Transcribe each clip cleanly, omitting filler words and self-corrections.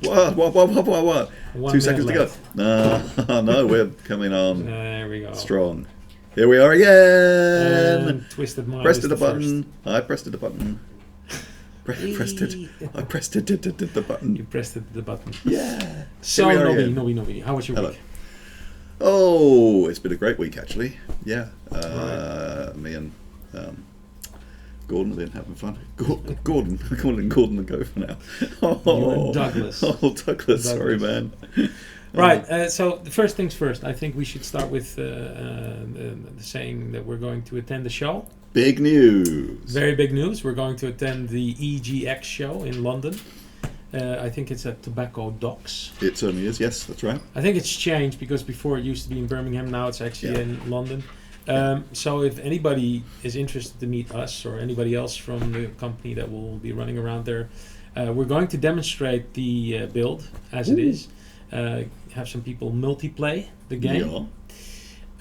What? 2 seconds to go. No, we're coming on. There we go. Strong. Here we are again. And twisted mind. Pressed the button. I pressed the button. Pressed it. I pressed it. The button. You pressed the button. Yeah. So, Nobby, how was your week? Oh, it's been a great week, actually. Yeah. Right. Me and Gordon have been having fun. Gordon. I'm calling Gordon the Gopher now. You and Douglas. Oh, Douglas. Sorry, man. Right, so the first things first. I think we should start with the saying that we're going to attend the show. Big news. Very big news. We're going to attend the EGX show in London. I think it's at Tobacco Docks. It certainly is, yes, that's right. I think it's changed because before it used to be in Birmingham, now it's actually in London. So if anybody is interested to meet us or anybody else from the company that will be running around there, we're going to demonstrate the build as it is. Have some people multiplay the game.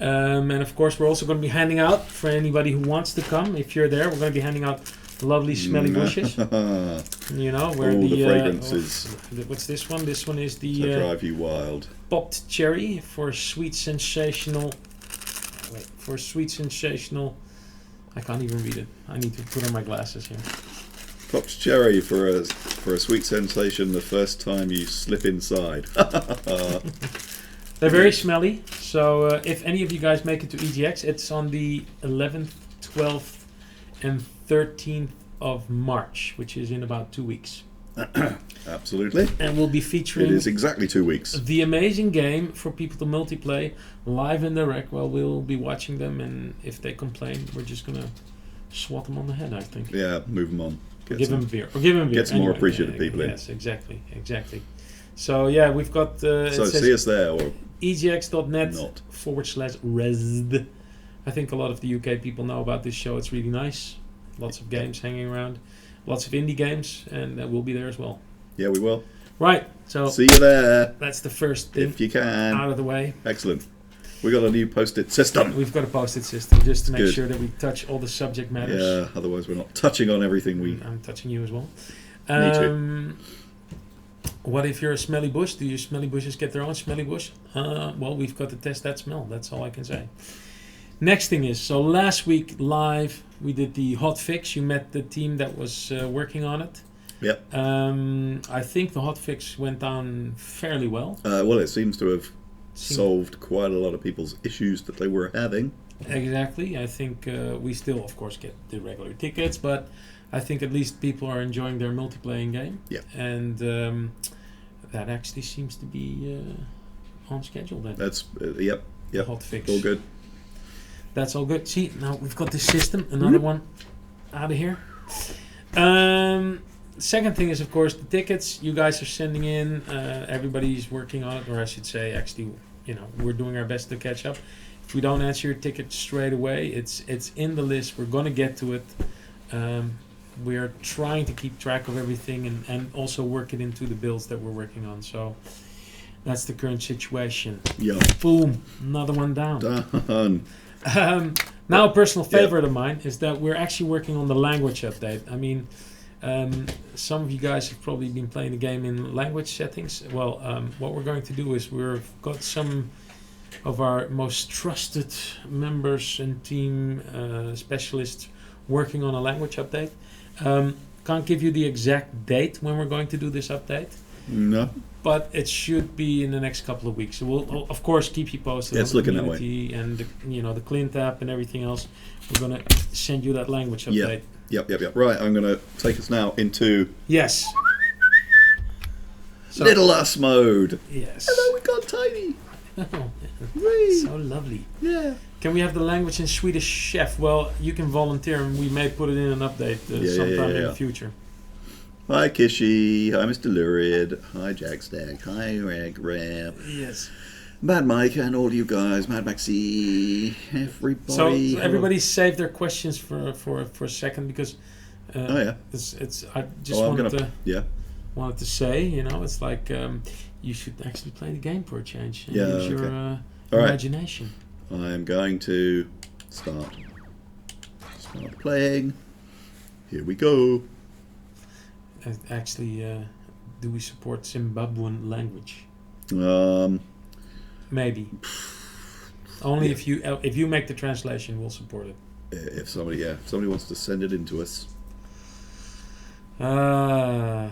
Yeah. And of course we're also going to be handing out, for anybody who wants to come, if you're there, we're going to be handing out lovely smelly bushes. You know, where all the fragrances. What's this one? This one is the to drive you wild. Popped cherry for sweet sensational. I can't even read it. I need to put on my glasses here. Popped cherry for a sweet sensation the first time you slip inside. They're very smelly. So if any of you guys make it to EGX, it's on the 11th, 12th, and 13th of March, which is in about 2 weeks. Absolutely. And we'll be featuring... It is exactly 2 weeks. The amazing game for people to multiplay live and direct. Well, we'll be watching them, and if they complain, we're just going to swat them on the head, I think. Yeah, move them on. Give them a beer. Or give them a beer. Get some more appreciative people in. Yes, exactly. So, yeah, we've got... so see us there. Or egx.net/resd. I think a lot of the UK people know about this show. It's really nice. Lots of games hanging around. Lots of indie games, and we'll be there as well. Yeah, we will. Right, so... See you there. That's the first thing. If you can. Out of the way. Excellent. We got a new post-it system. We've got a post-it system just to make sure that we touch all the subject matters. Yeah, otherwise we're not touching on everything we... I'm touching you as well. Me too. What if you're a smelly bush? Do your smelly bushes get their own smelly bush? Well, we've got to test that smell. That's all I can say. Next thing is, so last week live, we did the Hotfix. You met the team that was working on it. Yep. I think the Hotfix went down fairly well. Well, it seems to have solved quite a lot of people's issues that they were having. Exactly. I think we still, of course, get the regular tickets, but I think at least people are enjoying their multiplayer game. Yeah. And that actually seems to be on schedule then. That's, yep. Hotfix. All good. That's all good. See, now we've got this system. Another one out of here. Second thing is, of course, the tickets you guys are sending in. Everybody's working on it, or I should say, actually, we're doing our best to catch up. If we don't answer your ticket straight away, it's in the list. We're going to get to it. We are trying to keep track of everything and also work it into the builds that we're working on. So that's the current situation. Yeah. Boom. Another one down. Done. Now a personal favorite of mine is that we're actually working on the language update. I mean, some of you guys have probably been playing the game in language settings. Well, what we're going to do is we've got some of our most trusted members and team specialists working on a language update. Can't give you the exact date when we're going to do this update. No. But it should be in the next couple of weeks. So we'll of course keep you posted on the community and the Clint app and everything else. We're gonna send you that language update. Yep. Right, I'm gonna take us now into Little Us mode. Yes. Hello, we got tiny. So lovely. Yeah. Can we have the language in Swedish Chef? Well, you can volunteer and we may put it in an update sometime in the future. Hi Kishy, hi Mr. Lurid, hi Jackstack, hi Rag. Yes. Mad Mike and all you guys, Mad Maxi, everybody. So everybody save their questions for a second because it's I just wanted to say, it's like you should actually play the game for a change and use your imagination. I am going to start playing. Here we go. Actually do we support Zimbabwean language? Maybe. Only if you make the translation, we'll support it. If somebody wants to send it in to us. Oh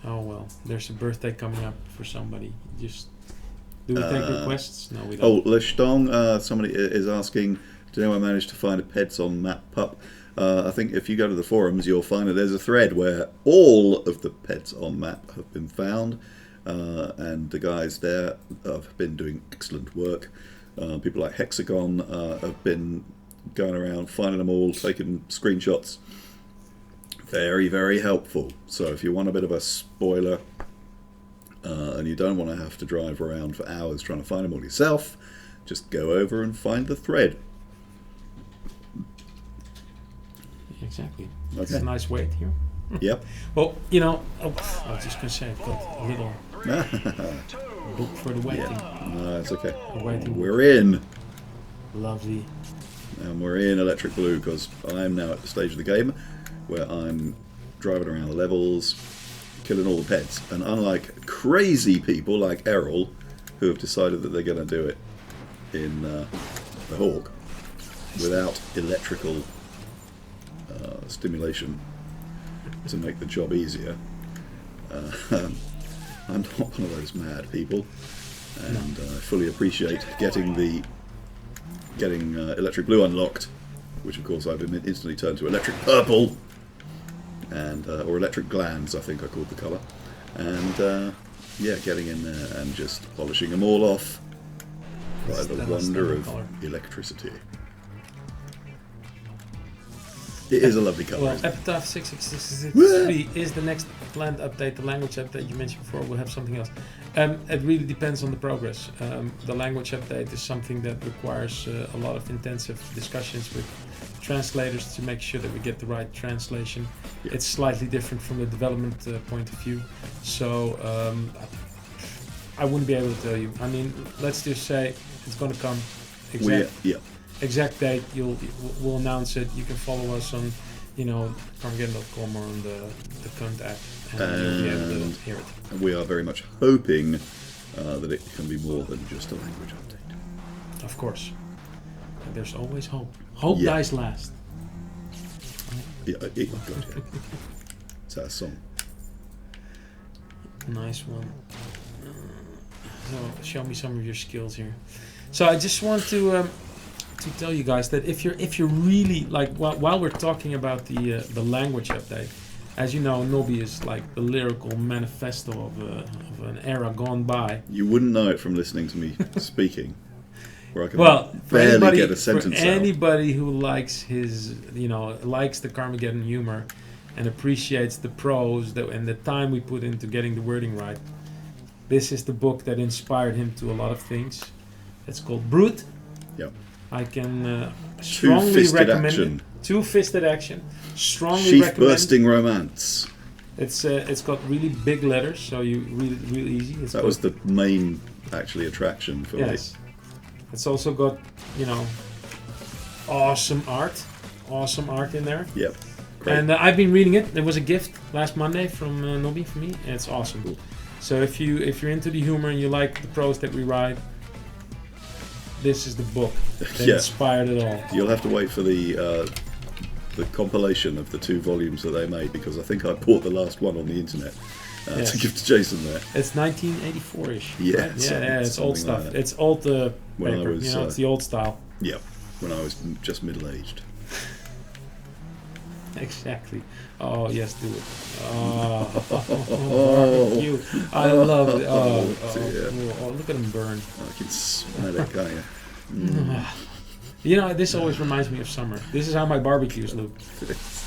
well, there's a birthday coming up for somebody. Just do we take requests? No, we don't. Oh, Leshtong, somebody is asking, did anyone manage to find a Peds on Map Pup? I think if you go to the forums, you'll find that there's a thread where all of the Peds on Map have been found, and the guys there have been doing excellent work. People like Hexagon have been going around finding them all, taking screenshots. Very, very helpful. So if you want a bit of a spoiler and you don't want to have to drive around for hours trying to find them all yourself, just go over and find the thread. Exactly. Okay. It's a nice weight here. Yep. Well, you know, I was just going to say, I've got a little book for the waiting. Yeah. No, it's okay. Waiting. We're in. Lovely. And we're in Electric Blue because I'm now at the stage of the game where I'm driving around the levels, killing all the Peds. And unlike crazy people like Errol, who have decided that they're going to do it in the Hawk without electrical stimulation to make the job easier, I'm not one of those mad people, and I fully appreciate getting Electric Blue unlocked, which of course I've instantly turned to Electric Purple, and or Electric Glands, I think I called the colour, and yeah, getting in there and just polishing them all off by the wonder of electricity. It is a lovely colour. Well, Epitaph 6663 is the next planned update, the language update you mentioned before. We'll have something else. It really depends on the progress. The language update is something that requires a lot of intensive discussions with translators to make sure that we get the right translation. Yeah. It's slightly different from the development point of view. So I wouldn't be able to tell you. I mean, let's just say it's going to come. Exact date, we'll announce it. You can follow us on, Carmageddon.com or on the Cunt app, and you'll be able to hear it. And we are very much hoping that it can be more than just a language update. Of course. And there's always hope. Hope dies last. Yeah, God, yeah. It's our song. Nice one. So show me some of your skills here. So I just want to tell you guys that if you're really like while we're talking about the language update, as you know, Nobby is like the lyrical manifesto of an era gone by. You wouldn't know it from listening to me speaking, where I can barely get a sentence out. For anybody who likes his, likes the Carmageddon humor and appreciates the prose and the time we put into getting the wording right, this is the book that inspired him to a lot of things. It's called Brute. Yep. I can strongly recommend it. Two-fisted action. Strongly recommend. Sheath-bursting romance. It's got really big letters, so you read it really easy. That was the main attraction for me. It's also got awesome art in there. Yep. Great. And I've been reading it. There was a gift last Monday from Nobby for me. And it's awesome. Cool. So if you're into the humor and you like the prose that we write, this is the book that inspired it all. You'll have to wait for the compilation of the 2 volumes that they made, because I think I bought the last one on the internet to give to Jason there. It's 1984-ish. Yeah, right? It's old stuff. Like it's old paper. It's the old style. Yeah, when I was just middle-aged. Exactly. Oh yes, do it. Barbecue. I love it. Oh, look at him burn. I can smell it, can't you? This always reminds me of summer. This is how my barbecues look.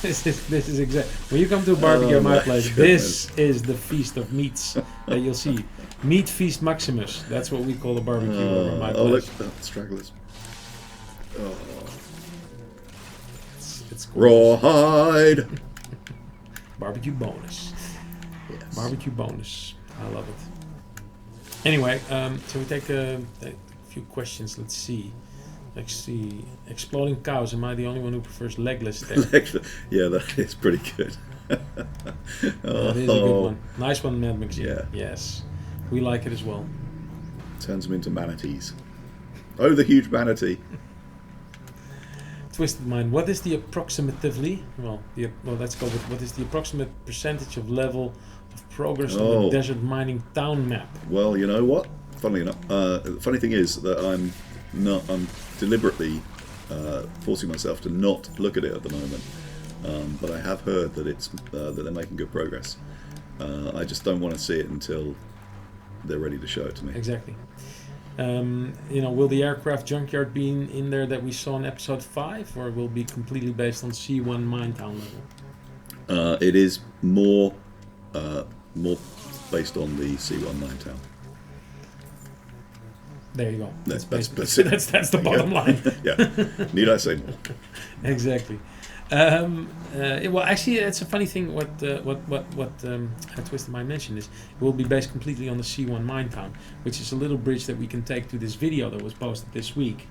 This is exact. When you come to a barbecue at my place, this is the feast of meats that you'll see. Meat Feast Maximus. That's what we call a barbecue over my place. Oh, look, the stragglers. Oh. It's cool. Rawhide. Barbecue bonus. Yes. Barbecue bonus. I love it. Anyway, so we take a few questions. Let's see. Exploding cows. Am I the only one who prefers legless steak? Yeah, that is pretty good. That is a good one. Nice one, Mad Mix. Yeah. Yes. We like it as well. Turns them into manatees. Oh, the huge manatee. Twisted Mind. What is the approximatively? Let's go with what is the approximate percentage of level of progress on the desert mining town map? Well, you know what? Funnily enough, the funny thing is that I'm deliberately forcing myself to not look at it at the moment. But I have heard that that they're making good progress. I just don't want to see it until they're ready to show it to me. Exactly. Will the aircraft junkyard be in there that we saw in episode 5, or will it be completely based on C1 Minetown level? It is more based on the C1 Minetown. There you go. That's the bottom line. Yeah. Need I say more? Exactly. Well, actually, it's a funny thing. What Twisted Mind mentioned is it will be based completely on the C1 Minetown, which is a little bridge that we can take to this video that was posted this week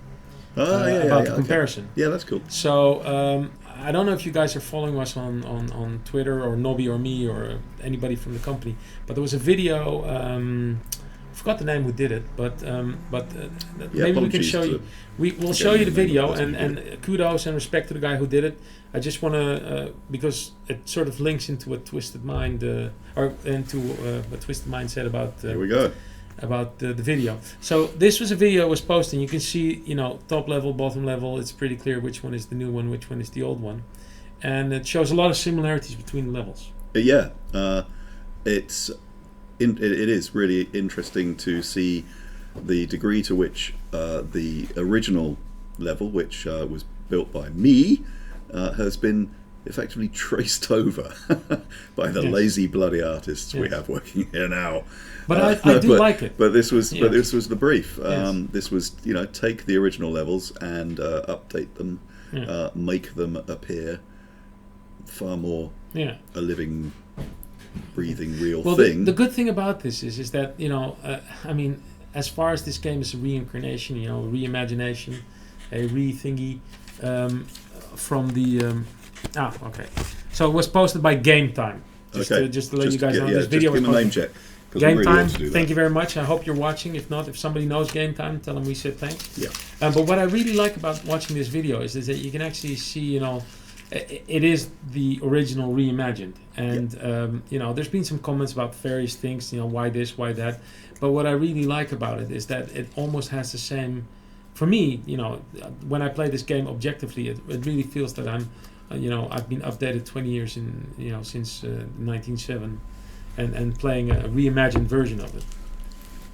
about the comparison. Yeah, that's cool. So I don't know if you guys are following us on Twitter or Nobby or me or anybody from the company, but there was a video. I forgot the name who did it, but maybe we can show you. We'll show you the video, and kudos and respect to the guy who did it. I just want to, because it sort of links into what Twisted Mind, or into what Twisted Mind said about. Here we go. About the video. So this was a video that was posted. You can see, top level, bottom level. It's pretty clear which one is the new one, which one is the old one, and it shows a lot of similarities between the levels. Yeah, it is really interesting to see the degree to which the original level, which was built by me, has been effectively traced over by the lazy bloody artists we have working here now. But I do like it. But this was the brief. This was take the original levels and update them, make them appear far more a living, breathing, real thing. The good thing about this is that as far as this game is a reincarnation, a reimagination, a re-thingy from the. Okay. So it was posted by Game Time. Just to let you guys know, this video was posted. Name check. Game really Time, thank you very much. I hope you're watching. If not, if somebody knows Game Time, tell them we said thanks. Yeah. But what I really like about watching this video is that you can actually see, it is the original reimagined. And, there's been some comments about various things, why this, why that. But what I really like about it is that it almost has the same, for me, when I play this game objectively, it really feels that I'm, I've been updated 20 years since 1907 and playing a reimagined version of it.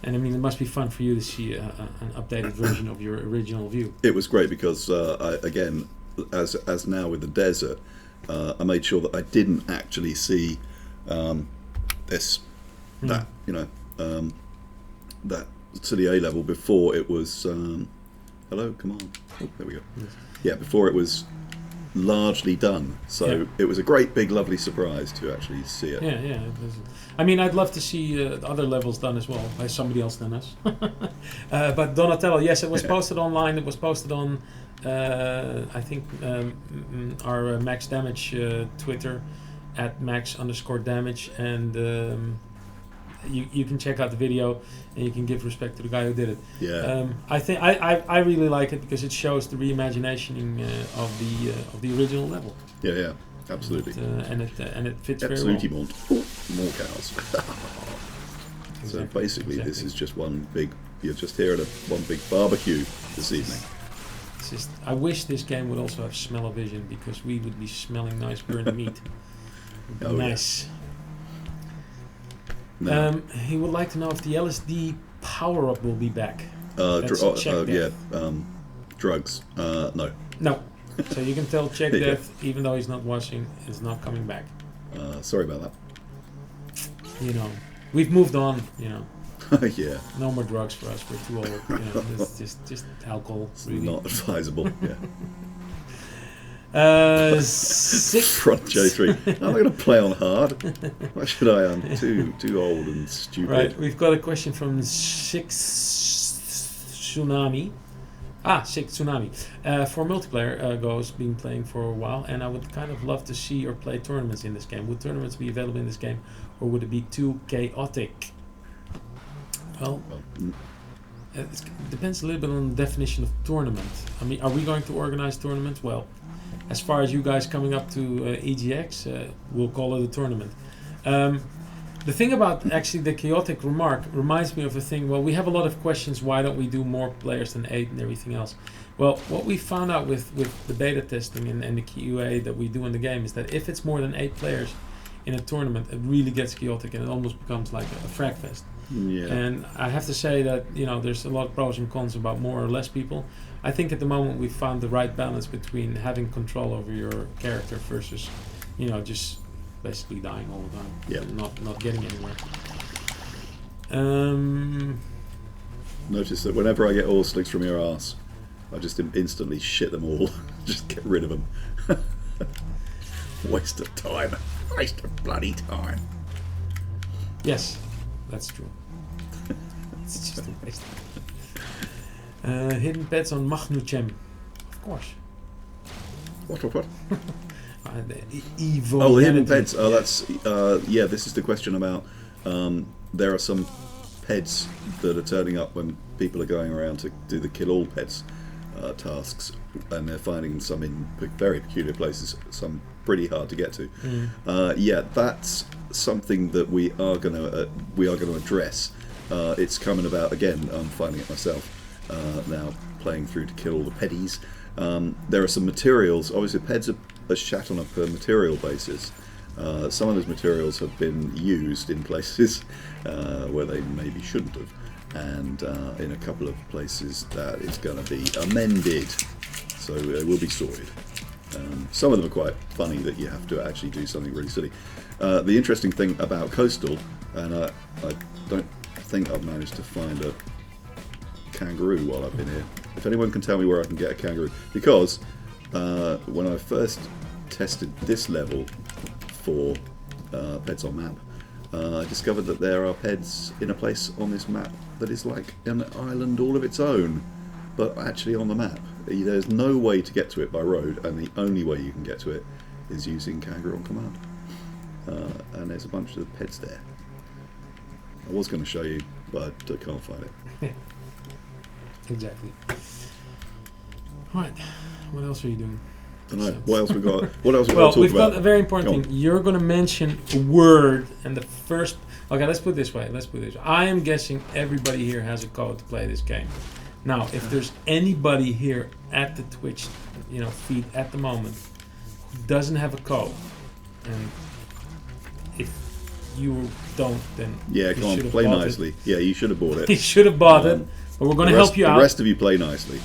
And it must be fun for you to see an updated version of your original view. It was great because, as now with the desert, I made sure that I didn't actually see that city A level before it was. Hello, come on. Oh, there we go. Yes. Yeah, before it was largely done. So it was a great, big, lovely surprise to actually see it. Yeah. I'd love to see other levels done as well by somebody else than us. But Donatello, yes, it was posted online. It was posted on, I think, our Max Damage Twitter at Max_Damage, and you can check out the video and you can give respect to the guy who did it. Yeah. I think I really like it because it shows the reimagining of the original level. Yeah, absolutely. And it fits absolutely very well. More cows. So basically, this is just one big. You're just here at one big barbecue this evening. I wish this game would also have smell-o-vision because we would be smelling nice burnt meat. Nice. Yeah. No. He would like to know if the LSD power-up will be back. Drugs. No. No. So you can tell Check Death, even though he's not watching, is not coming back. Sorry about that. We've moved on. Yeah. No more drugs for us. We're too old. It's just alcohol. It's really. not advisable. Yeah. 6 Front J3. I'm not going to play on hard. Why should I? I'm too old and stupid. Right. We've got a question from 6 Tsunami. Sick Tsunami. For multiplayer, Go's been playing for a while, and I would kind of love to see or play tournaments in this game. Would tournaments be available in this game, or would it be too chaotic? Well, it depends a little bit on the definition of tournament. I mean, are we going to organize tournaments? Well, as far as you guys coming up to EGX, we'll call it a tournament. The thing about actually the chaotic remark reminds me of a thing. Well, we have a lot of questions. Why don't we do more players than 8 and everything else? Well, what we found out with the beta testing and the QA that we do in the game is that if it's more than 8 players in a tournament, it really gets chaotic and it almost becomes like a frag fest. Yeah. And I have to say that, you know, there's a lot of pros and cons about more or less people. I think at the moment we've found the right balance between having control over your character versus, you know, just basically dying all the time. Yeah. And not getting anywhere. Notice that whenever I get oil slicks from your ass, I just instantly shit them all. Just get rid of them. Waste of time. Waste of bloody time. Yes, that's true. It's just a waste. Hidden pets on Magnuchem. Of course. What? The evil. Oh, the hidden pets. Oh, that's yeah. This is the question about. There are some peds that are turning up when people are going around to do the kill all pets tasks, and they're finding some in very peculiar places, some pretty hard to get to. Yeah, that's something that we are going to address. It's coming about again. I'm finding it myself now, playing through to kill all the peddies. There are some materials. Obviously, peds are shat on a per material basis. Some of those materials have been used in places where they maybe shouldn't have, and in a couple of places that is going to be amended, so they will be sorted. Some of them are quite funny that you have to actually do something really silly. The interesting thing about Coastal, and I don't think I've managed to find a kangaroo while I've been here. If anyone can tell me where I can get a kangaroo, because when I first tested this level for Peds on Map, I discovered that there are Peds in a place on this map that is like an island all of its own, but actually on the map. There's no way to get to it by road, and the only way you can get to it is using Kangaroo on command. And there's a bunch of Peds there. I was going to show you, but I can't find it. Exactly. Right. What else are you doing? I don't know. What else we got? What else we Well, got to talk we've about? got a very important thing. You're going to mention a word, and the first. Okay, let's put it this way. I am guessing everybody here has a code to play this game. Now, if there's anybody here at the Twitch, feed at the moment who doesn't have a code, and if you don't, then yeah, come on, play nicely. Yeah, you should have bought it. You should have bought it, but we're going to help you out. The rest of you play nicely.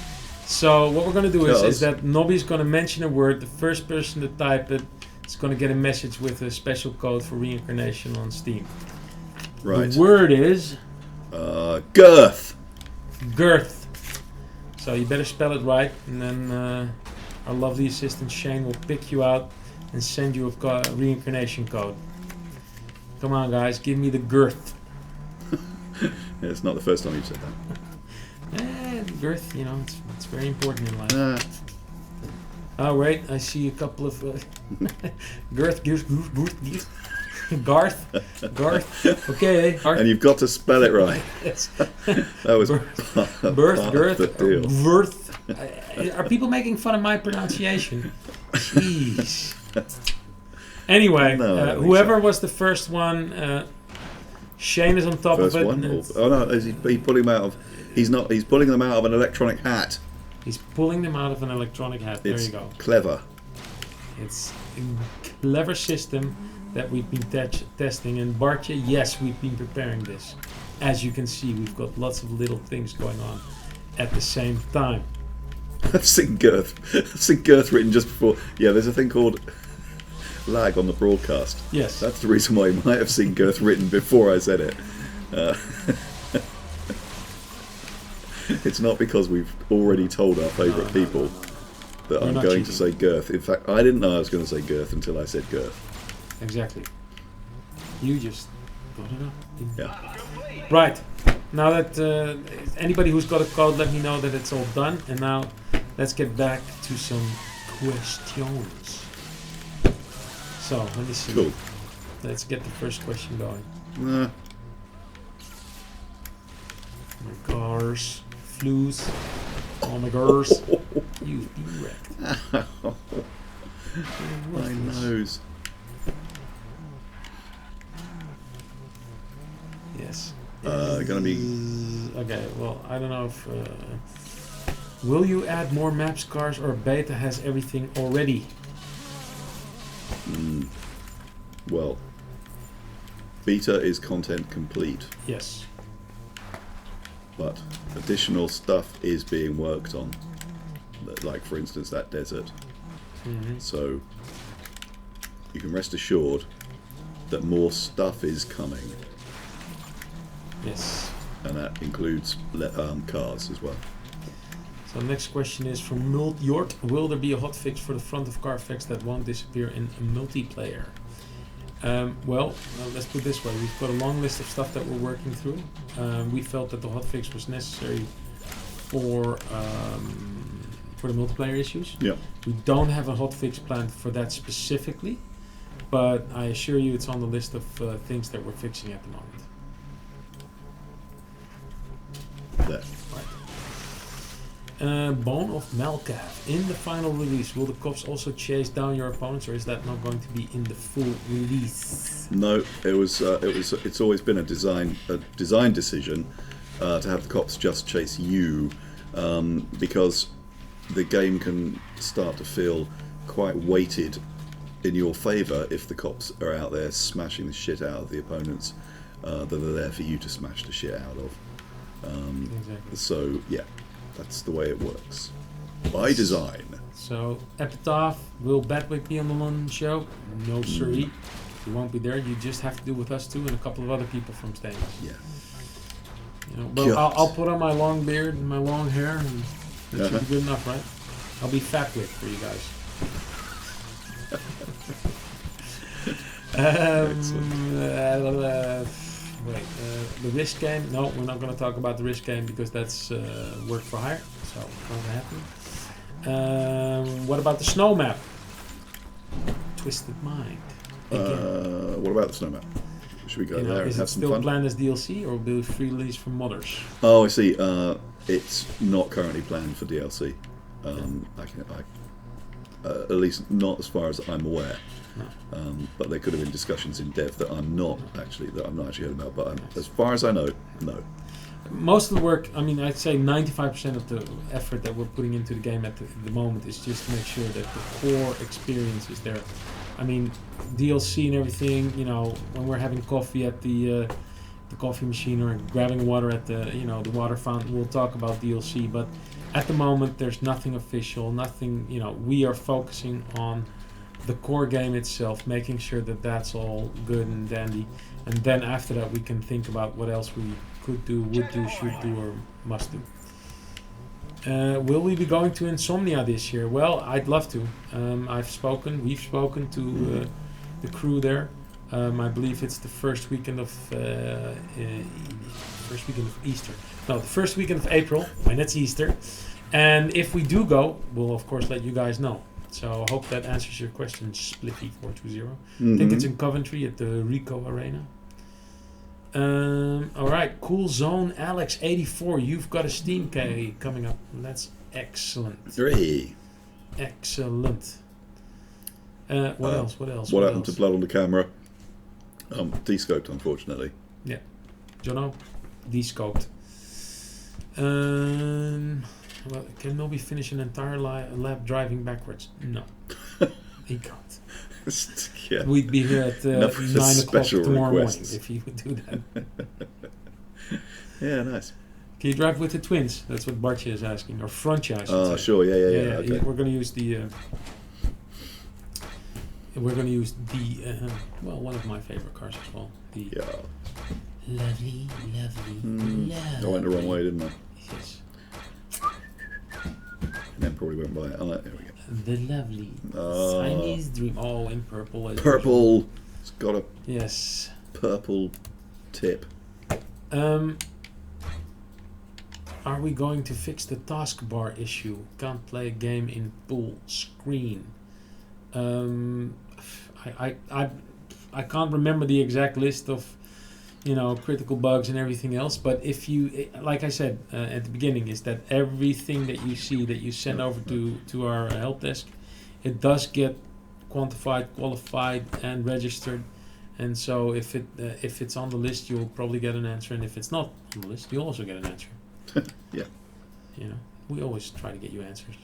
So what we're going to do is that Nobby's going to mention a word. The first person to type it is going to get a message with a special code for Reincarnation on Steam. Right. The word is... girth. Girth. So you better spell it right, and then our lovely assistant Shane will pick you out and send you a Reincarnation code. Come on, guys, give me the girth. Yeah, it's not the first time you've said that. Girth, it's very important in life. Oh, wait, I see a couple of Garth, okay. Garth. And you've got to spell it right. Yes. That was Girth. Are people making fun of my pronunciation? Jeez. Anyway, whoever was the first one, Shane is on top first of it. One? Oh no, is he pulling them out of? He's not. He's pulling them out of an electronic hat. He's pulling them out of an electronic hat. There you go. Clever. It's a clever system that we've been testing. And Bartje, yes, we've been preparing this. As you can see, we've got lots of little things going on at the same time. I've seen girth. I've seen girth written just before. Yeah, there's a thing called lag on the broadcast. Yes. That's the reason why you might have seen girth written before I said it. It's not because we've already told our favourite people that I'm going to say girth. In fact, I didn't know I was going to say girth until I said girth. Exactly. You just got it up. Yeah. Right. Now that anybody who's got a code, let me know that it's all done. And now let's get back to some questions. So let me see. Cool. Let's get the first question going. Nah. My cars, flues, oh my cars. You wrecked. My nose. Yes. Gonna be. Okay, well, I don't know if. Will you add more maps, cars, or beta has everything already? Well, beta is content complete. Yes. But additional stuff is being worked on. Like, for instance, that desert. Mm-hmm. So you can rest assured that more stuff is coming. Yes. And that includes cars as well. So next question is from Yort. Will there be a hotfix for the front of Carfax that won't disappear in a multiplayer? Well, let's put it this way. We've got a long list of stuff that we're working through. We felt that the hotfix was necessary for the multiplayer issues. Yeah. We don't have a hotfix planned for that specifically, but I assure you it's on the list of things that we're fixing at the moment. There. Bone of Malkav. In the final release, will the cops also chase down your opponents, or is that not going to be in the full release? No, it's always been a design decision to have the cops just chase you, because the game can start to feel quite weighted in your favour if the cops are out there smashing the shit out of the opponents that are there for you to smash the shit out of. Exactly. So yeah, that's the way it works by design. So Epitaph, will Badwick be on the London show? No siree. You won't be there. You just have to do with us two and a couple of other people from Staines. Yeah. You know, but I'll put on my long beard and my long hair, and that should be good enough, right? I'll be Fatwick for you guys. The Risk game? No, we're not going to talk about the Risk game because that's work for hire, so it won't happen. What about the snow map? Twisted Mind. What about the snow map? Should we go there and have some fun? Is it still planned as DLC or will it be free release for modders? Oh, I see. It's not currently planned for DLC. At least not as far as I'm aware. No. But there could have been discussions in dev that I'm not actually heard about. But as far as I know, no. Most of the work, I mean, I'd say 95% of the effort that we're putting into the game at the moment is just to make sure that the core experience is there. I mean, DLC and everything. You know, when we're having coffee at the coffee machine or grabbing water at the the water fountain, we'll talk about DLC. But at the moment, there's nothing official, nothing. We are focusing on the core game itself, making sure that that's all good and dandy, and then after that we can think about what else we could do, would do, should do, or must do. Will we be going to Insomnia this year? Well, I'd love to. We've spoken to the crew there. I believe it's the first weekend of Easter. No, the first weekend of April, when it's Easter. And if we do go, we'll of course let you guys know. So I hope that answers your question, Spliffy420. I think it's in Coventry at the Rico Arena. Alright, Cool Zone Alex84. You've got a Steam key coming up. That's excellent. 3. Excellent. What else? What happened to Blood on the Camera? Descoped, unfortunately. Yeah. Jono? Descoped. Well, can Nobby finish an entire lap driving backwards? No. He can't. Yeah. We'd be here at 9 o'clock tomorrow morning if he would do that. Yeah, nice. Can you drive with the twins? That's what Bartje is asking. Or Frontje, I should say. Sure. Yeah. Okay. We're going to use the... one of my favorite cars as well. The lovely. I went the wrong way, didn't I? Yes. And then probably went by it. Oh, there we go. The lovely Chinese dream. Oh, in purple. Purple. It's got a yes purple tip. Are we going to fix the taskbar issue? Can't play a game in full screen. I can't remember the exact list of critical bugs and everything else, but if you, like I said at the beginning, is that everything that you see that you send over to our help desk, it does get quantified, qualified, and registered. And so if it's on the list, you'll probably get an answer, and if it's not on the list, you'll also get an answer. Yeah. We always try to get you answers.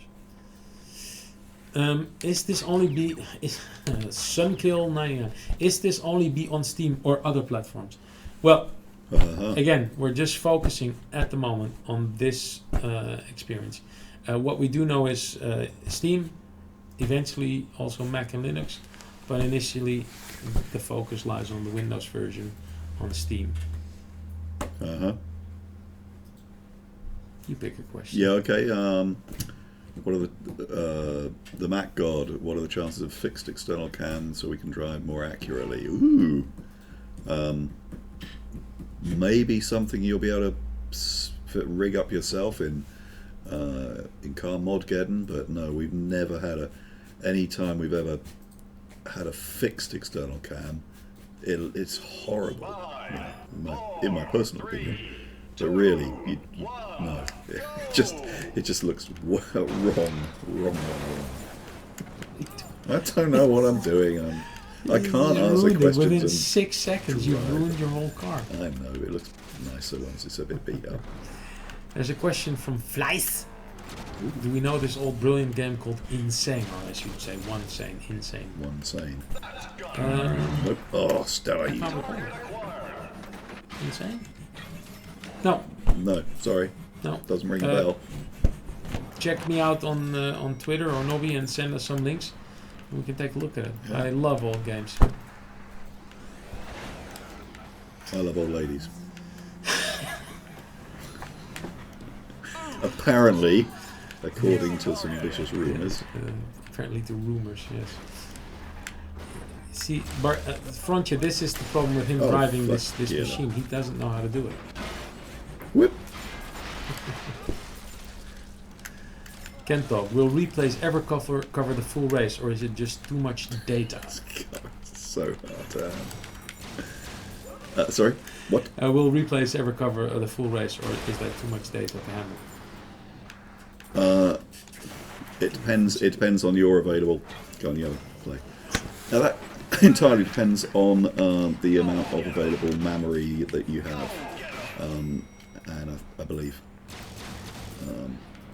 Is this only be Sunkill 99? Is this only be on Steam or other platforms? Well, again, we're just focusing at the moment on this experience. What we do know is Steam, eventually also Mac and Linux, but initially the focus lies on the Windows version on Steam. You pick a question. Yeah, okay. What are the Mac God? What are the chances of fixed external cam so we can drive more accurately? Ooh, maybe something you'll be able to rig up yourself in Carmageddon, but no, we've never had any time we've ever had a fixed external cam. It's horrible, in my personal opinion. But really, no, it just looks wrong. I don't know what I'm doing. I can't answer questions. Within 6 seconds, you've ruined your whole car. I know, it looks nicer once it's a bit beat up. There's a question from Fleiss. Do we know this old brilliant game called Insane? Or I should say Insane. Insane. Nope. Oh, Stella. Insane? No. No, sorry. No. Doesn't ring a bell. Check me out on Twitter or Nobby and send us some links. We can take a look at it. Yeah. I love old games. I love old ladies. Apparently, according to some vicious rumours. Apparently to rumours, yes. See, Frontier, this is the problem with him driving this machine. He doesn't know how to do it. Whip. Kentog, will replays ever cover the full race, or is it just too much data? God, it's so hard to handle. Sorry, what? Will replays ever cover the full race, or is that too much data to handle? It depends. It depends on your available play. Now that entirely depends on the amount of available memory that you have, and I believe.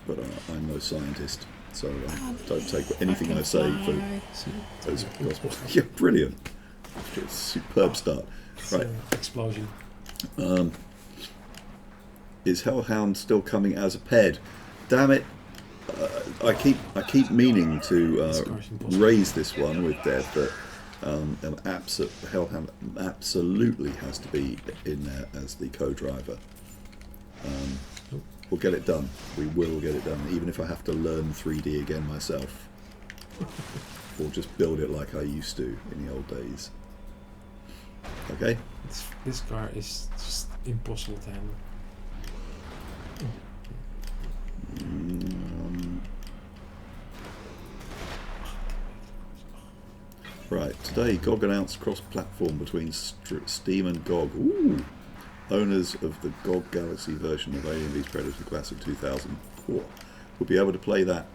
But I'm no scientist, so don't take anything I say for as gospel. Yeah, brilliant. Superb start. Right. Explosion. Is Hellhound still coming as a Ped? Damn it! I keep meaning to raise this one with Dev, but Hellhound absolutely has to be in there as the co-driver. We'll get it done. We will get it done, even if I have to learn 3D again myself, or just build it like I used to in the old days. Okay. This car is just impossible to handle. Right, today GOG announced cross-platform between Steam and GOG. Ooh. Owners of the GOG Galaxy version of Alien vs Predator Classic 2004 will be able to play that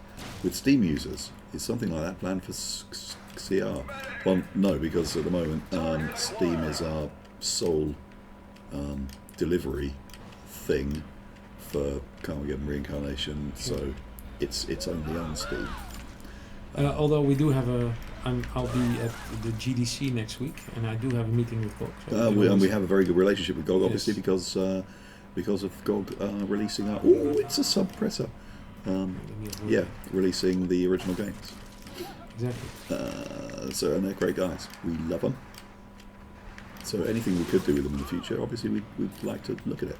with Steam users. Is something like that planned for CR? Well, no, because at the moment Steam is our sole delivery thing for Carmageddon Reincarnation, so it's only on Steam. Although we do have I'll be at the GDC next week, and I do have a meeting with GOG. So we have a very good relationship with GOG, obviously, yes. because of GOG releasing our... Oh, it's a suppressor. Releasing the original games. Exactly. And they're great guys. We love them. So anything we could do with them in the future, obviously, we'd like to look at it.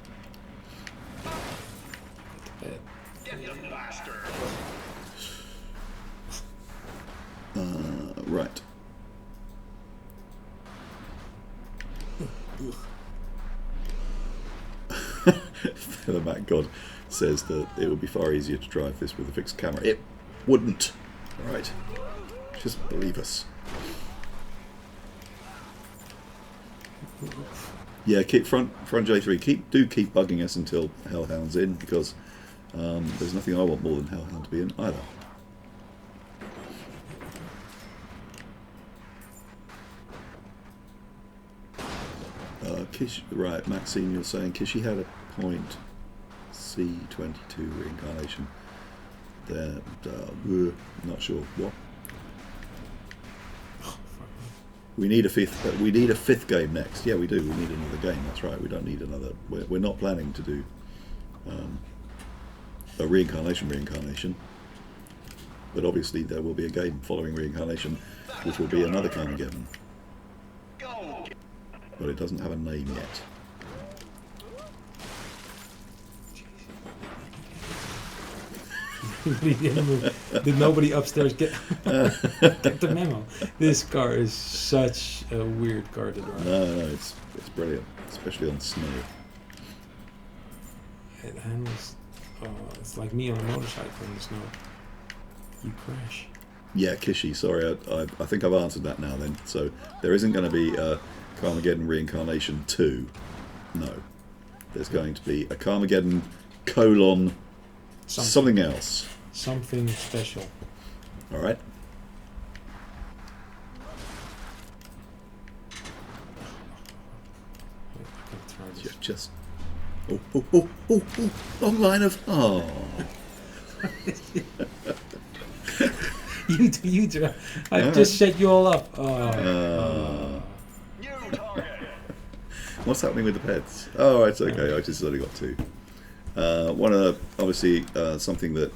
Right. The Mac God says that it would be far easier to drive this with a fixed camera. It wouldn't. All right. Just believe us. Yeah, keep front J3. Keep bugging us until Hellhound's in, because there's nothing I want more than Hellhound to be in either. Kish, right, Maxine, you're saying Kishy had a point. C22 reincarnation. There, not sure what. We need a fifth. We need a fifth game next. Yeah, we do. We need another game. That's right. We don't need another. We're not planning to do a reincarnation. But obviously there will be a game following reincarnation, which will be another Carmageddon. But it doesn't have a name yet. Did nobody upstairs get the memo? This car is such a weird car to drive. No, it's brilliant, especially on snow. It handles. It's like me on a motorcycle in the snow. You crash. Yeah, Kishy. Sorry, I think I've answered that now. Then, so there isn't going to be a Carmageddon Reincarnation 2. No, there's going to be a Carmageddon : something else. Something special. All right. You're just. Oh! Long line of. Oh. you do. I've just set you all up. What's happening with the Peds? Oh, it's okay. I just only got two. One of the, obviously something that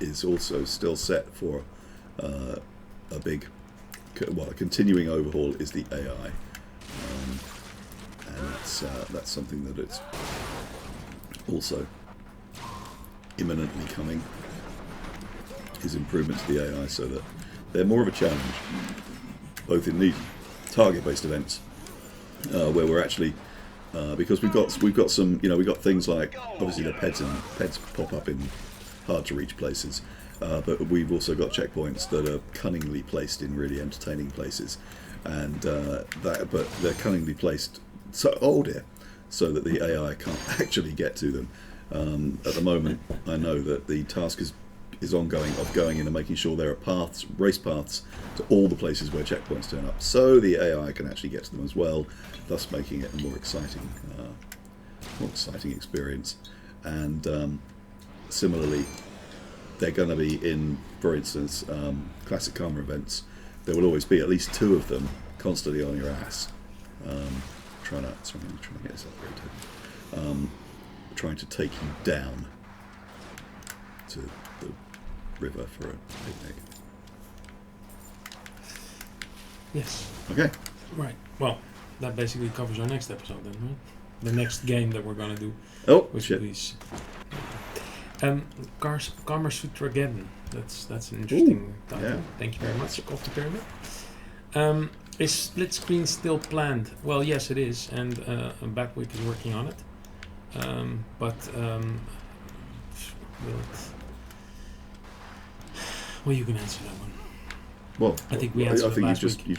is also still set for a big, a continuing overhaul is the AI, and that's something that it's also imminently coming. Is improvement to the AI so that they're more of a challenge, both in the target-based events where we're actually. Because we've got some, we've got things like obviously the Peds pop up in hard to reach places, but we've also got checkpoints that are cunningly placed in really entertaining places, and but they're cunningly placed so so that the AI can't actually get to them. At the moment, I know that the task is ongoing of going in and making sure there are race paths to all the places where checkpoints turn up, so the AI can actually get to them as well, thus making it a more exciting experience. And similarly, they're going to be in, for instance, classic Karma events. There will always be at least two of them constantly on your ass, trying to get separated, trying to take you down to the river for a picnic. Yes. Okay. Right. Well, that basically covers our next episode then, right? The next game that we're gonna do. Oh, which shit. is Carmageddon. That's an interesting title. Yeah. Thank you very much, Coffee Pyramid. Is split screen still planned? Well, yes, it is, and Batwick is working on it. But will it? Well, you can answer that one. Well, I think we answered it last week.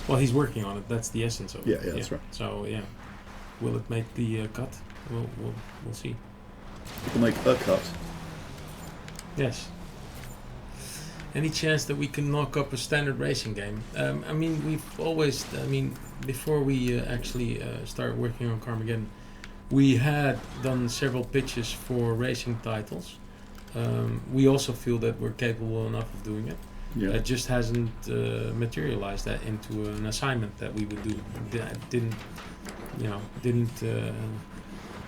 Well, he's working on it. That's the essence of it. Yeah, that's right. So yeah, will it make the cut? We'll see. It'll make a cut. Yes. Any chance that we can knock up a standard racing game? I mean, we've always. I mean, before we actually started working on Carmageddon, we had done several pitches for racing titles. We also feel that we're capable enough of doing it. Yeah. It just hasn't materialized that into an assignment that we would do.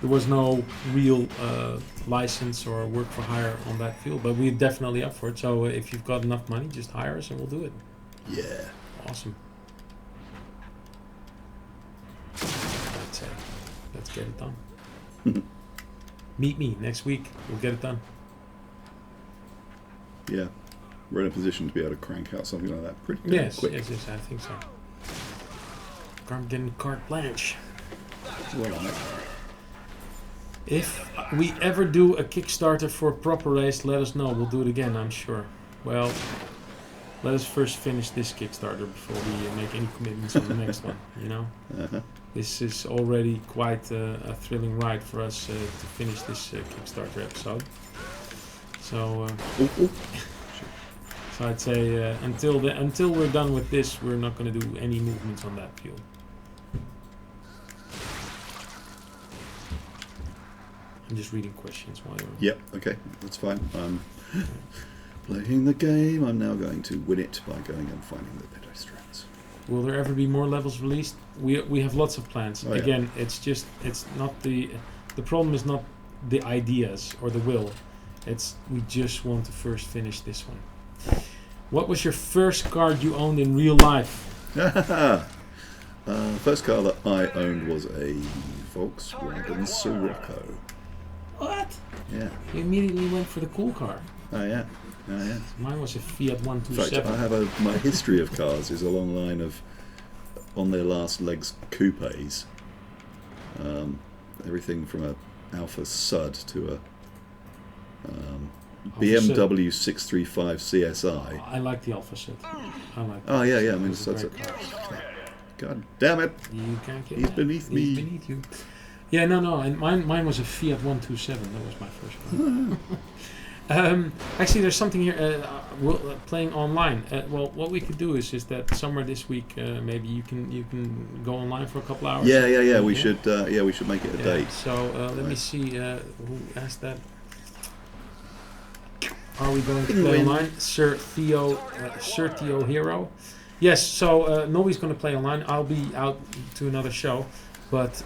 There was no real license or work for hire on that field, but we're definitely up for it. So if you've got enough money, just hire us and we'll do it. Yeah. Awesome. I'd say, let's get it done. Meet me next week. We'll get it done. Yeah. We're in a position to be able to crank out something like that pretty quick. Yes, I think so. Carmageddon carte blanche. Well, If we ever do a Kickstarter for a proper race, let us know. We'll do it again, I'm sure. Well, let us first finish this Kickstarter before we make any commitments on the next one, you know? Uh-huh. This is already quite a thrilling ride for us to finish this Kickstarter episode. So, so I'd say until we're done with this, we're not going to do any movements on that field. I'm just reading questions while you're... Yep, okay, that's fine. I'm playing the game. I'm now going to win it by going and finding the pedestrians. Will there ever be more levels released? We have lots of plans. Oh, yeah. Again, it's not the problem is not the ideas or the will. It's we just want to first finish this one. What was your first car you owned in real life? First car that I owned was a Volkswagen Scirocco. What? Yeah. You immediately went for the cool car. Oh yeah. Oh yeah. Mine was a Fiat In 127. fact, I have my history of cars is along the line of on their last legs coupes. Everything from a Alfa Sud to a BMW 635 CSI. I like the Alfa Sud. I like. Oh yeah, yeah. I mean, It's that's a a. great car. God damn it! You can't get He's that. beneath me. He's beneath you. Yeah, no, and mine was a Fiat 127. That was my first one. Actually, there's something here. Playing online. Well, what we could do is that somewhere this week, maybe you can go online for a couple hours. Yeah. We should make it a date. So let me see who asked that. Are we going to play online, Sir Theo Hero? Yes. So Nobby's going to play online. I'll be out to another show, but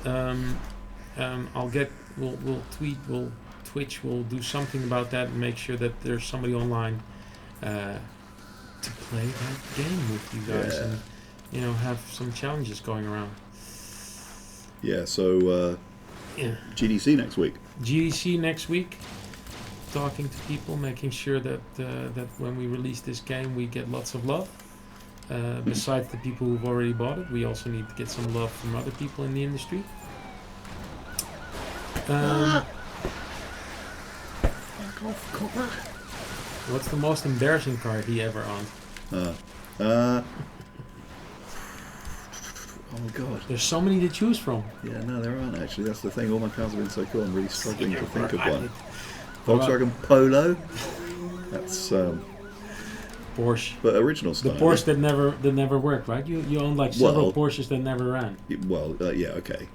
we'll tweet, we'll Twitch, we'll do something about that and make sure that there's somebody online to play that game with you guys and have some challenges going around. Yeah. So GDC next week. GDC next week. Talking to people, making sure that when we release this game, we get lots of love. Besides the people who've already bought it, we also need to get some love from other people in the industry. What's the most embarrassing car he ever owned? Oh god. There's so many to choose from. Yeah, no, there aren't actually. That's the thing. All my cars have been so cool. I'm really struggling to think of Right. one. Volkswagen Polo. That's Porsche. but original The style. Porsche that never worked, right? You owned like several Porsches that never ran. Well, yeah, okay.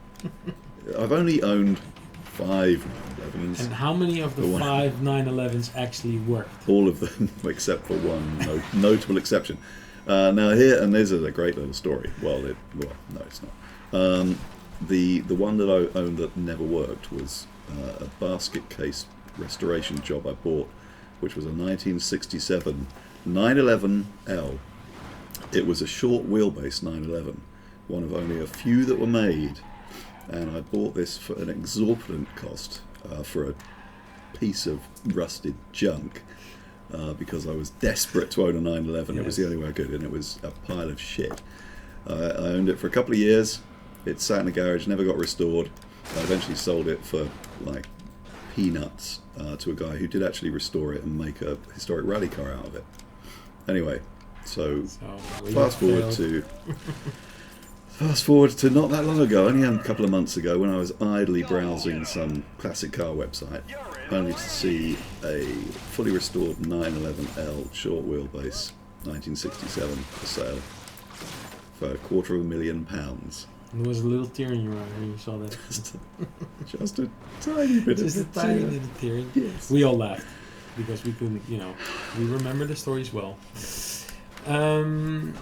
I've only owned 5 911s. And how many of the 5 911s actually worked? All of them, except for one notable exception. Now here, and this is a great little story. Well, no, it's not. The one that I owned that never worked was a basket case restoration job I bought, which was a 1967 911L. It was a short wheelbase 911, one of only a few that were made, and I bought this for an exorbitant cost for a piece of rusted junk because I was desperate to own a 911. Yes. It was the only way I could, and it was a pile of shit. I owned it for a couple of years. It sat in a garage, never got restored. I eventually sold it for like peanuts to a guy who did actually restore it and make a historic rally car out of it. Anyway, so fast forward to not that long ago, only a couple of months ago, when I was idly browsing some classic car website, only to see a fully restored 911L short wheelbase 1967 for sale for £250,000. There was a little tear in your eye when you saw that. Just a tiny bit Just of a tiny little tear. Yes. We all laughed because we couldn't, we remember the stories well. Hold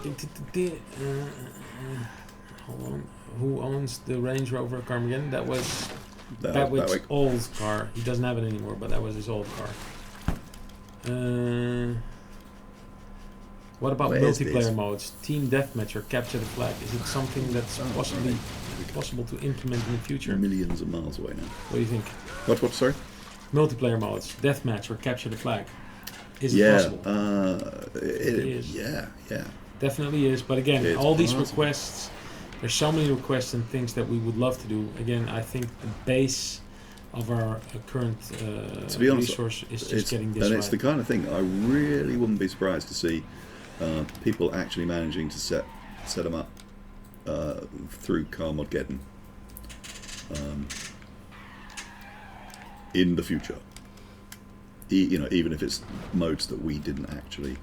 on. Who owns the Range Rover Carmageddon? That was his old car. He doesn't have it anymore, but that was his old car. What about multiplayer modes? Team deathmatch or capture the flag? Is it something that's possible to implement in the future? Millions of miles away now. What do you think? What, sorry? Multiplayer modes, deathmatch or capture the flag. Is it possible? It is. Yeah. Definitely is. But again, it's all these possible. requests, there's so many requests and things that we would love to do. Again, I think the base of our current to be honest, resource is just getting this and right. it's the kind of thing I really wouldn't be surprised to see people actually managing to set them up through Carmageddon in the future. Even if it's modes that we didn't actually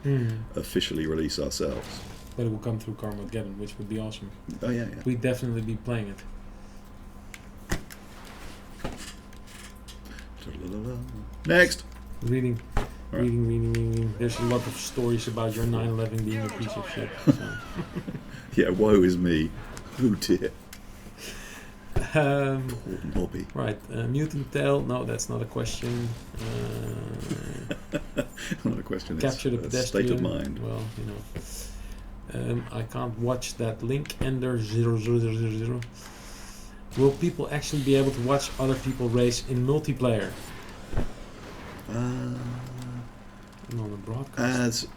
officially release ourselves. But it will come through Carmageddon, which would be awesome. Oh yeah. We'd definitely be playing it. Next. Reading. There's a lot of stories about your 9/11 being a piece of shit. So. Yeah, woe is me. Oh dear. Poor Nobby. Right, Mutant Tail. No, that's not a question. Not a question. Capture the It's a pedestrian. state of mind. Well, I can't watch that link. Ender 0000. Will people actually be able to watch other people race in multiplayer? On a broadcast.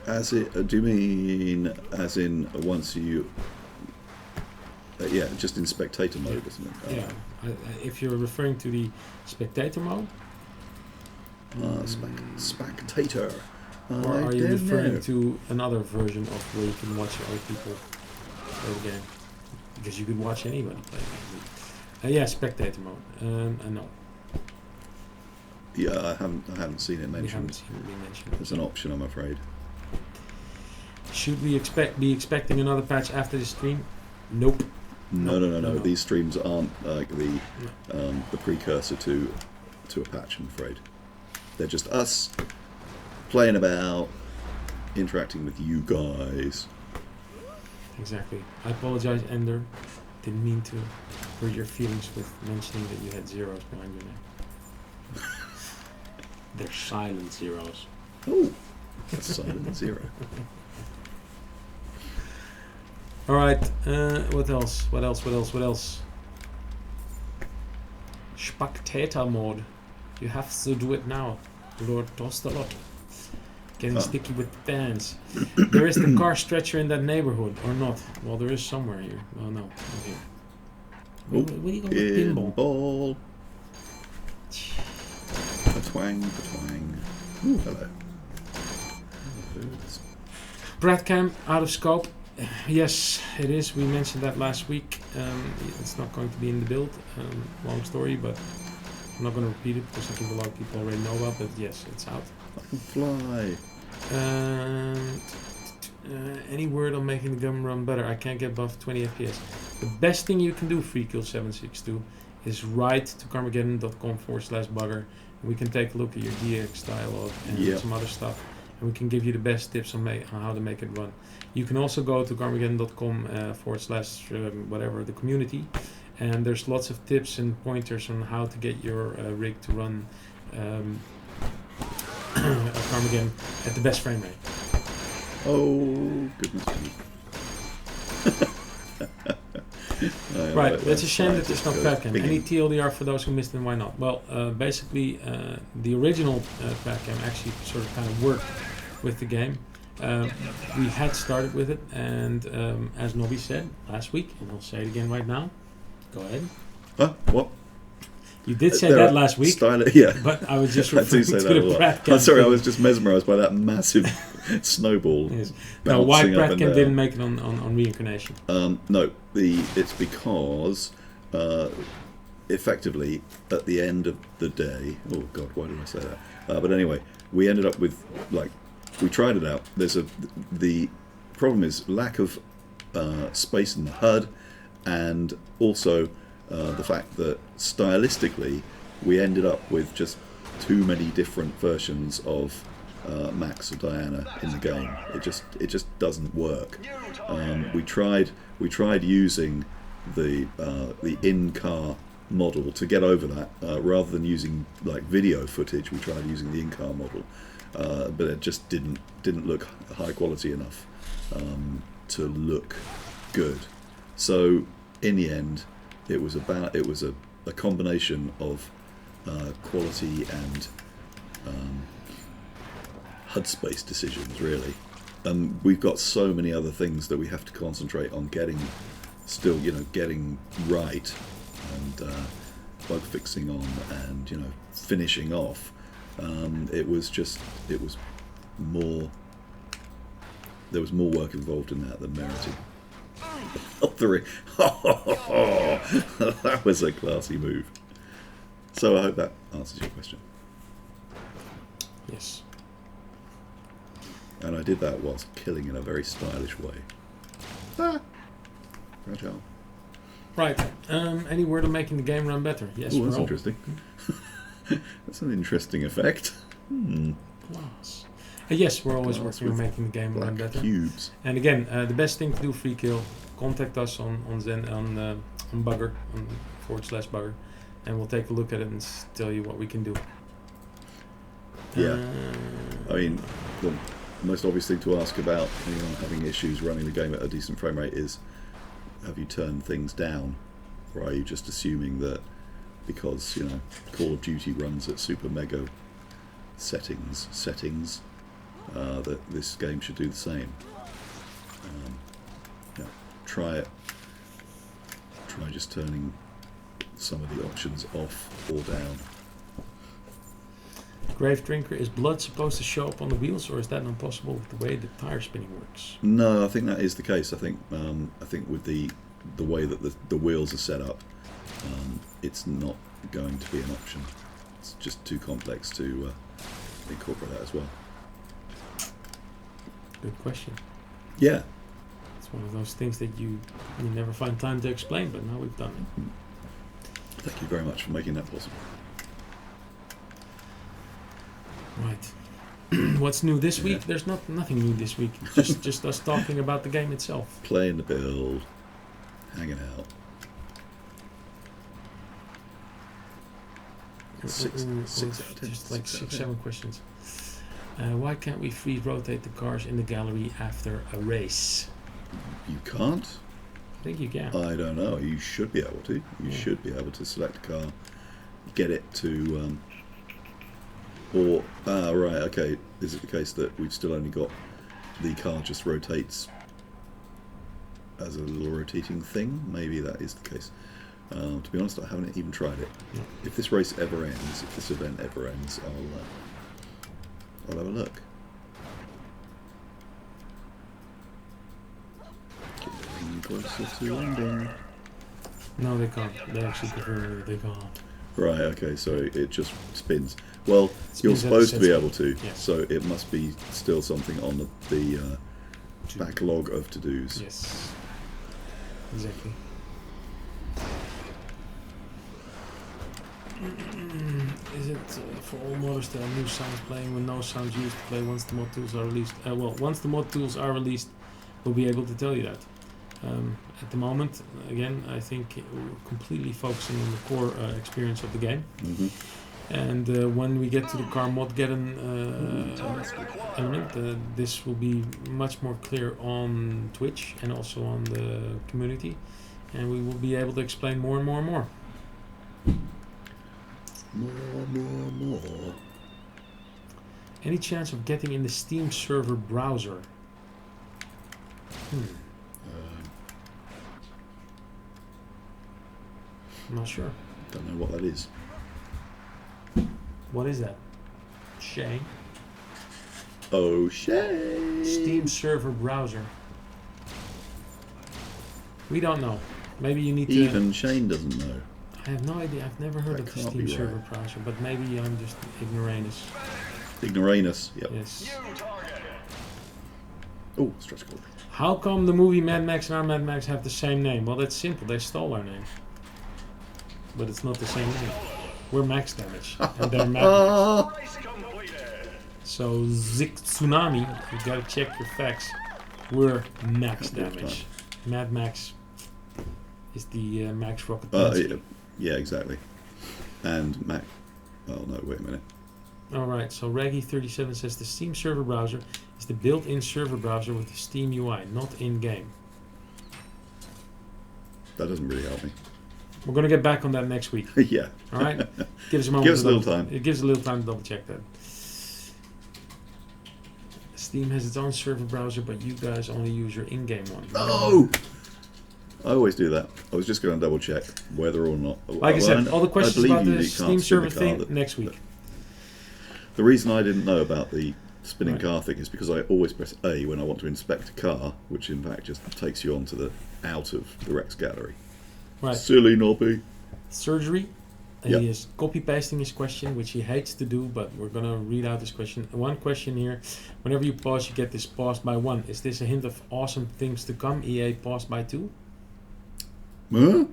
As it. Do you mean as in once you? Yeah, just in spectator mode, isn't it? Yeah. If you're referring to the spectator mode. Spectator. Or are you referring to another version of where you can watch other people play the game? Because you could watch anybody play the game. Yeah, spectator mode. I know. Yeah, I haven't seen it mentioned. We haven't seen it being mentioned. It's an option, I'm afraid. Should we be expecting another patch after the stream? Nope. No. These streams aren't like the precursor to a patch, I'm afraid. They're just us playing about, interacting with you guys. Exactly. I apologize, Ender. Didn't mean to hurt your feelings with mentioning that you had zeros behind your name. They're silent zeros. Oh, that's silent zero. Alright, what else? Spectator mode. You have to do it now, Lord Tostalot. Getting sticky with the fans. There is the car stretcher in that neighborhood, or not? Well, there is somewhere here. Oh no, okay. Where do you go with pinball? Twang. Ooh, hello. Bradcam out of scope. Yes, it is. We mentioned that last week. It's not going to be in the build. Long story, but I'm not going to repeat it because I think a lot of people already know about. But yes, it's out. I can fly. Any word on making the gun run better? I can't get above 20 FPS. The best thing you can do, FreeKill762, is write to carmageddon.com/bugger. We can take a look at your DX dialogue and some other stuff, and we can give you the best tips on how to make it run. You can also go to carmageddon.com /whatever the community, and there's lots of tips and pointers on how to get your rig to run Carmageddon at the best frame rate. Oh goodness me! Right, it's a shame that there's no Padcam. Any TLDR for those who missed it, why not? Well, basically, the original Padcam actually sort of kind of worked with the game. We had started with it, and as Nobby said last week, and I'll say it again right now. Go ahead. Huh? What? You did say that last week, yeah. But I was just referring to the Padcam. I'm sorry, I was just mesmerised by that massive snowball. Yes. Now, why Padcam didn't make it on Reincarnation? No, it's because effectively at the end of the day. Oh God, why did I say that? But anyway, we ended up with we tried it out. The problem is lack of space in the HUD, and also the fact that stylistically we ended up with just too many different versions of Max or Diana in the game. It just doesn't work. We tried using the in-car model to get over that, rather than using like video footage. We tried using the in-car model, but it just didn't look high quality enough to look good. So in the end, it was a combination of quality and HUD space decisions, really. And we've got so many other things that we have to concentrate on getting right. And bug fixing on and finishing off. It was more. There was more work involved in that than merited. That was a classy move. So I hope that answers your question. Yes. And I did that whilst killing in a very stylish way. Fragile. Right. Any word on making the game run better? Yes. Ooh, that's interesting. That's an interesting effect. Glass. Yes, we're always Glass working on with making the game run better. Cubes. And again, the best thing to do, free kill. Contact us on Bugger, /Bugger, and we'll take a look at it and tell you what we can do. Yeah. I mean, the most obvious thing to ask about anyone having issues running the game at a decent frame rate is, have you turned things down? Or are you just assuming that because, Call of Duty runs at super mega settings, that this game should do the same? Try it. Try just turning some of the options off or down. Grave Drinker, is blood supposed to show up on the wheels, or is that not possible with the way the tire spinning works? No, I think that is the case. I think with the way that the wheels are set up, it's not going to be an option. It's just too complex to incorporate that as well. Good question. Yeah. It's one of those things that you never find time to explain, but now we've done it. Thank you very much for making that possible. Right. What's new this week? There's nothing new this week. Just us talking about the game itself. Playing the build, hanging out. Six out of 10. Just like 7 questions. Why can't we free rotate the cars in the gallery after a race? You can't? I think you can. I don't know. You should be able to. You should be able to select a car, get it to... right, okay. Is it the case that we've still only got the car just rotates as a little rotating thing? Maybe that is the case. To be honest, I haven't even tried it. No. If this race ever ends, if this event ever ends, I'll have a look. Getting closer to ending. No, they can't. They actually confirm that they can't. Right, okay, so it just spins. Well, you're Spins supposed to be able to, yes. so it must be still something on the backlog of to-dos. Yes. Exactly. Is it for all modders there are new sounds playing when no sounds used to play once the mod tools are released? Once the mod tools are released, we'll be able to tell you that. At the moment, again, I think we're completely focusing on the core experience of the game. Mm-hmm. And when we get to the Carmageddon element, this will be much more clear on Twitch and also on the community. And we will be able to explain more and more and more. More. Any chance of getting in the Steam server browser? I'm not sure. Don't know what that is. What is that? Shane? Oh, Shane! Steam server browser. We don't know. Maybe you need to... Even Shane doesn't know. I have no idea. I've never heard That of the can't Steam be server right. browser, but maybe I'm just ignoramus. Ignoramus, yep. Yes. Oh, stretch goal. How come the movie Mad Max and our Mad Max have the same name? Well, that's simple. They stole our name. But it's not the same name. We're Max Damage, and they're Mad Max. So, Zik Tsunami, you gotta check your facts. We're Max Damage. Mad Max is the Max Rocket Pencil. Yeah, exactly. And Mac... Oh, no, wait a minute. Alright, so Raggy37 says the Steam server browser is the built-in server browser with the Steam UI, not in-game. That doesn't really help me. We're going to get back on that next week. Yeah. Alright? Give us a moment. Give us a little time. It gives a little time to double check that. Steam has its own server browser, but you guys only use your in-game one. Oh! I always do that. I was just going to double check whether or not. Like I said, all the questions about the you Steam can't spin server the car thing that- next week. The reason I didn't know about the spinning Right. car thing is because I always press A when I want to inspect a car, which in fact just takes you onto the out of the Rex gallery. Right. Silly Nobby. Surgery. Yep. He is copy pasting his question, which he hates to do, but we're gonna read out his question. One question here: whenever you pause, you get this paused by 1. Is this a hint of awesome things to come? EA paused by 2. Huh?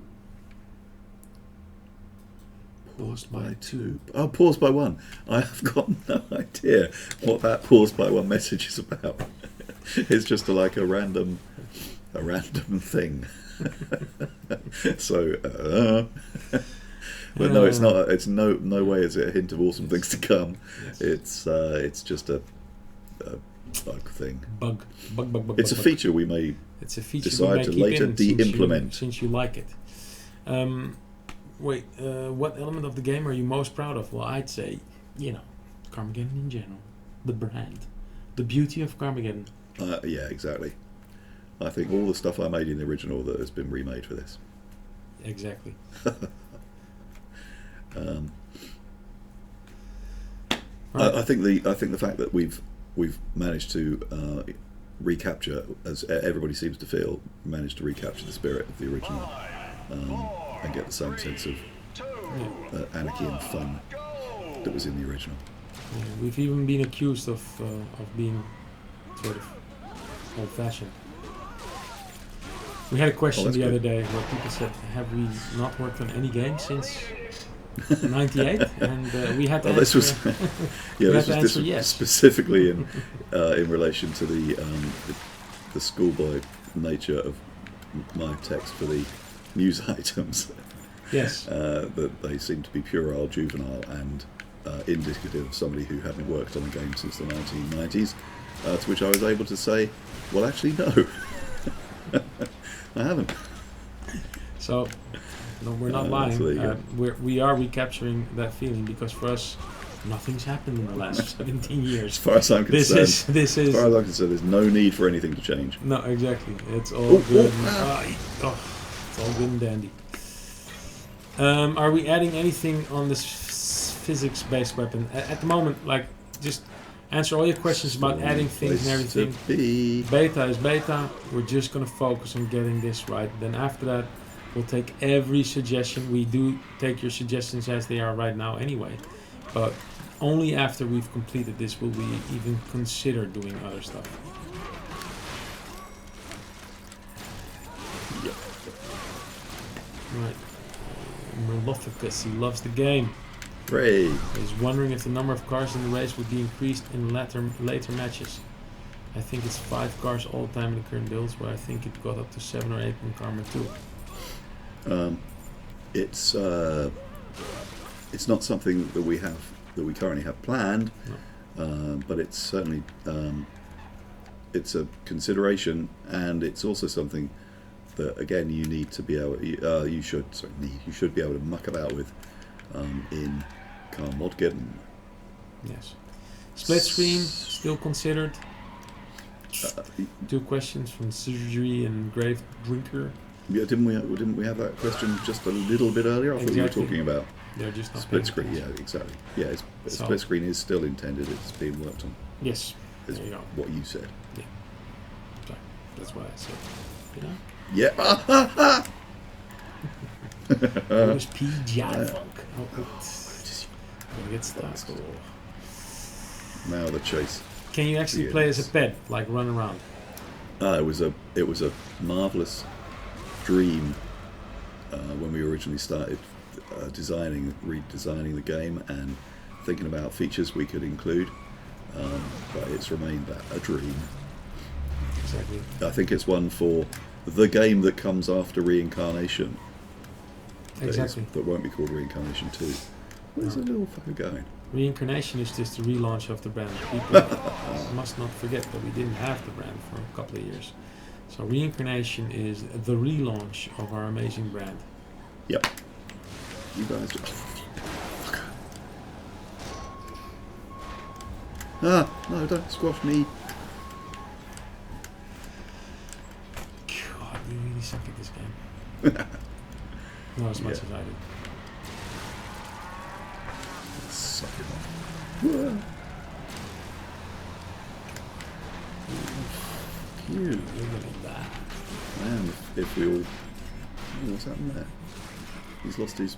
Paused by 2. Oh, paused by 1. I have got no idea what that paused by 1 message is about. It's just like a random thing. So, but no, it's not. It's no way is it a hint of awesome things to come. Yes. It's just a bug thing. Bug. It's a feature we may It's a feature decide we may to keep later in de-implement. since you like it. What element of the game are you most proud of? Well, I'd say, Carmageddon in general, the brand, the beauty of Carmageddon. Yeah, exactly. I think all the stuff I made in the original that has been remade for this. Exactly. I think the fact that we've managed to recapture, as everybody seems to feel, managed to recapture the spirit of the original, and get the same sense of anarchy and fun that was in the original. Yeah, we've even been accused of being sort of old-fashioned. We had a question the other day where people said, "Have we not worked on any game since '98?" And we had to This was answer yes. Specifically in relation to the schoolboy nature of my text for the news items. Yes. That they seem to be puerile, juvenile, and indicative of somebody who hadn't worked on a game since the 1990s. To which I was able to say, well, actually, no. I haven't. So, no, we're not lying. So We are recapturing that feeling because for us, nothing's happened in the last 17 years. As far as I'm concerned, This is. as far as I'm concerned, there's no need for anything to change. No, exactly. It's all good. It's all good and dandy. Are we adding anything on this physics-based weapon at the moment? Like, just answer all your questions about adding things and everything. Beta is beta. We're just gonna focus on getting this right. Then after that, we'll take every suggestion. We do take your suggestions as they are right now, anyway. But only after we've completed this will we even consider doing other stuff. Yep. Right. Merlophicus, he loves the game. Hooray. He's wondering if the number of cars in the race would be increased in later matches. I think it's 5 cars all the time in the current builds, where I think it got up to 7 or 8 in Karma 2. It's not something that we currently have planned, but it's certainly it's a consideration, and it's also something that again you need to be able you should be able to muck about with in Carmageddon. Yes. Split screen still considered. 2 questions from Surgery and Grave Drinker. Yeah, didn't we have that question just a little bit earlier? I thought you were talking about They're just not split screen. Yeah, exactly. Yeah, split screen is still intended. It's being worked on. Yes. Is there you go. what you said. Yeah. So, that's what I said. You know? Yeah. Bonus P. Funk. Get stuck. Now the chase. Can you actually play as a pet, like run around? It was a marvelous dream when we originally started redesigning the game and thinking about features we could include. But it's remained a dream. Exactly. I think it's one for the game that comes after Reincarnation. Exactly. That won't be called Reincarnation 2. Where's the little fucker going? Reincarnation is just the relaunch of the brand. People must not forget that we didn't have the brand for a couple of years. So Reincarnation is the relaunch of our amazing brand. Yep. You guys do. No, don't squash me. God, we really suck at this game. Not as much as I do. Suck it off. You look at that. Man, if we all... Oh, what's happened there? He's lost his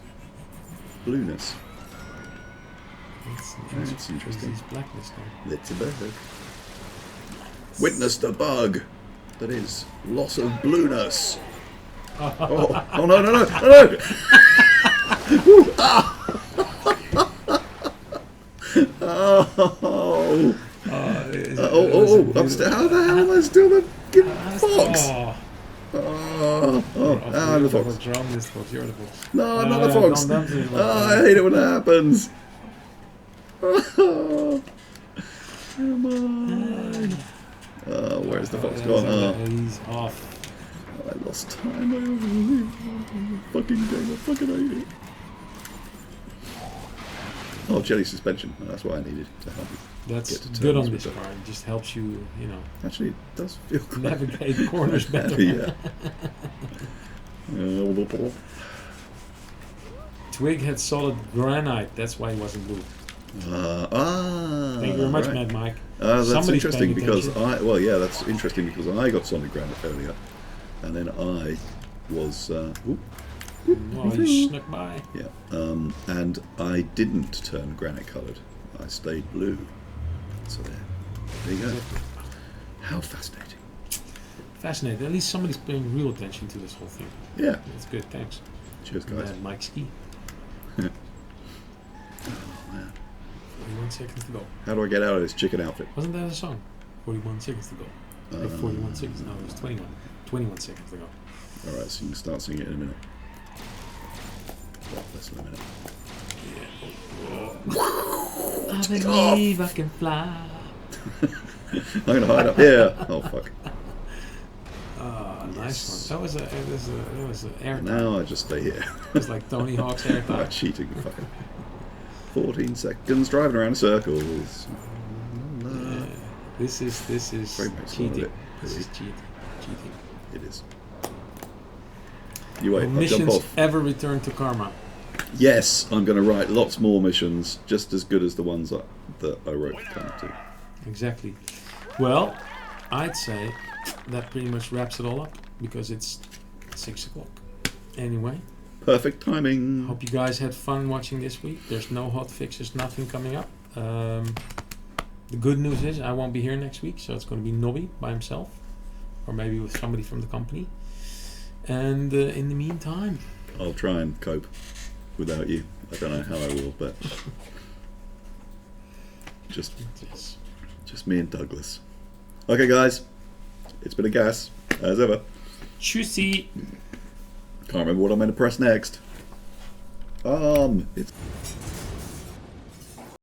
blueness. That's interesting. He's blackness now. It's a bug. Witness the bug. That is loss of blueness. Oh no no no no! Woo, ah. Upstairs. How the hell am I still the fox? I'm the fox. You're the fox. No, I'm not the fox. I hate it when that happens. Come on. Where's the fox gone? He's off. I lost time. I fucking game. I fucking hate it. Oh, jelly suspension. That's what I needed to help you. That's good on this car. It just helps you, you know. Actually, it does feel good. Navigate corners better. Yeah. Twig had solid granite. That's why he wasn't blue. Thank you very much, right. Mad Mike. That's Somebody's interesting paying because attention. that's interesting because I got solid granite earlier, and then I was. Well, you snuck by. Yeah, and I didn't turn granite coloured. I stayed blue. So there you go. How fascinating. Fascinating. At least somebody's paying real attention to this whole thing. Yeah. That's good. Thanks. Cheers, guys. Mike Ski. Oh, man. 41 seconds to go. How do I get out of this chicken outfit? Wasn't that a song? 41 seconds to go. 41 seconds. No, it was 21. 21 seconds to go. Alright, so you can start singing it in a minute. Well, less than a minute. I believe I can fly. I'm going to hide up here. Oh, fuck. Nice one. That was a air. Now I just stay here. It was like Tony Hawk's air time. Cheating, fucker. 14 seconds driving around in circles. Yeah. This is cheating. This is cheating. It is. You wait, Will I'll jump missions off. ever return to Karma? Yes, I'm going to write lots more missions, just as good as the ones that I wrote Karma to. Exactly. Well, I'd say that pretty much wraps it all up because it's 6 o'clock. Anyway. Perfect timing. Hope you guys had fun watching this week. There's no hot fixes, nothing coming up. The good news is I won't be here next week, so it's going to be Nobby by himself, or maybe with somebody from the company. And in the meantime, I'll try and cope without you. I don't know how I will, but just me and Douglas. Okay, guys, it's been a gas as ever. Tschüssi. Can't remember what I'm going to press next. It's.